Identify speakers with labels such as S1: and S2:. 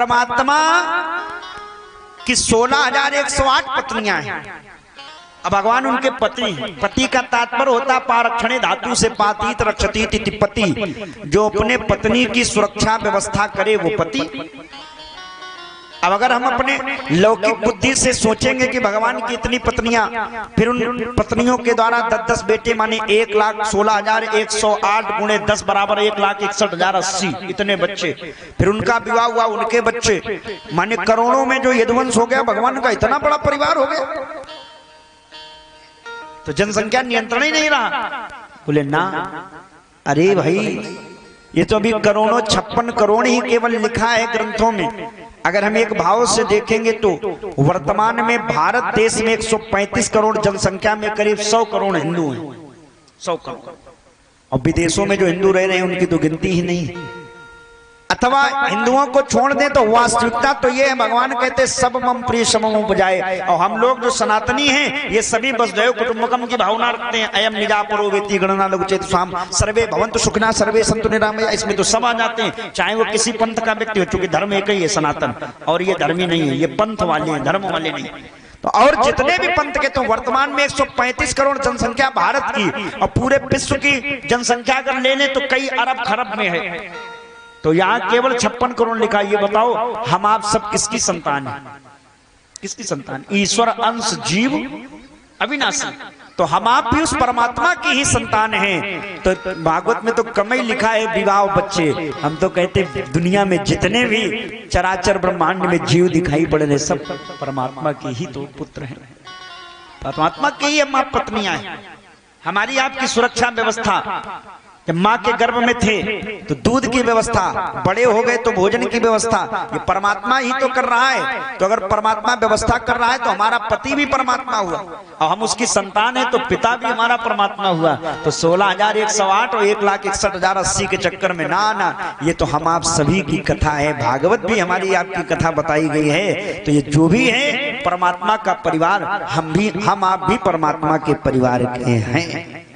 S1: परमात्मा की 16,108 पत्नियां हैं। अब भगवान उनके पति हैं। पति का तात्पर्य होता पारक्षणे धातु से पातीत रक्षती तिति पति, जो अपने पत्नी की सुरक्षा व्यवस्था करे वो पति। अब अगर हम अपने लौकिक बुद्धि से सोचेंगे कि भगवान की इतनी पत्नियां, फिर उन पत्नियों के द्वारा 10-10 बेटे माने 1,16,108 गुणे 10 बराबर 1,61,080 इतने बच्चे, फिर उनका विवाह हुआ, उनके बच्चे माने करोड़ों में जो यदुवंश हो गया, भगवान का इतना बड़ा परिवार हो गया, तो जनसंख्या नियंत्रण ही नहीं रहा। बोले ना, अरे भाई ये तो अभी करोड़ों 56 करोड़ ही केवल लिखा है ग्रंथों में। अगर हम एक भाव से देखेंगे तो वर्तमान में भारत देश में 135 करोड़ जनसंख्या में करीब 100 करोड़ हिंदू हैं, 100 करोड़। और विदेशों में जो हिंदू रह रहे हैं उनकी तो गिनती ही नहीं। अथवा हिंदुओं को छोड़ दें तो वास्तविकता तो ये है, भगवान कहते सब मम प्रिय समम उपजाए, और हम लोग जो सनातनी हैं ये सभी वसुधैव कुटुंबकम की भावना रखते हैं। अयम निजा परो वेति गणना लघुचेत स्वाम सर्वे भवन्तु सुखिनः सर्वे सन्तु निरामया, इसमें तो सब आ जाते हैं, चाहे वो किसी पंथ का व्यक्ति हो, चूंकि धर्म एक ही है सनातन, और ये धर्मी नहीं है, ये पंथ वाले हैं, धर्म वाले नहीं। तो और जितने भी पंथ के, तो वर्तमान में 135 करोड़ जनसंख्या भारत की, और पूरे विश्व की जनसंख्या अगर ले लें तो कई अरब खरब में है। तो यहाँ केवल 56 करोड़ लिखा। ये बताओ हम आप सब किसकी संतान है? किसकी संतान? ईश्वर अंश जीव अविनाशी। तो हम आप भी उस परमात्मा की ही संतान हैं। तो भागवत में तो कम ही लिखा है विवाह बच्चे। हम तो कहते दुनिया में जितने भी चराचर ब्रह्मांड में जीव दिखाई पड़ रहे सब परमात्मा की ही तो पुत्र हैं, परमात्मा की ही हम आप पत्नियां हैं। हमारी आपकी सुरक्षा व्यवस्था, जब माँ के गर्भ में थे तो दूध की व्यवस्था, बड़े हो गए तो भोजन की व्यवस्था, ये परमात्मा ही तो कर रहा है। तो अगर परमात्मा व्यवस्था कर रहा है तो हमारा पति भी परमात्मा हुआ, और हम उसकी संतान है तो पिता भी हमारा परमात्मा हुआ। तो 16,108 और 1,61,080 के चक्कर में ना, ये तो हम आप सभी की कथा है। भागवत भी हमारी आपकी कथा बताई गई है। तो ये जो भी है परमात्मा का परिवार, हम आप भी परमात्मा के परिवार के हैं।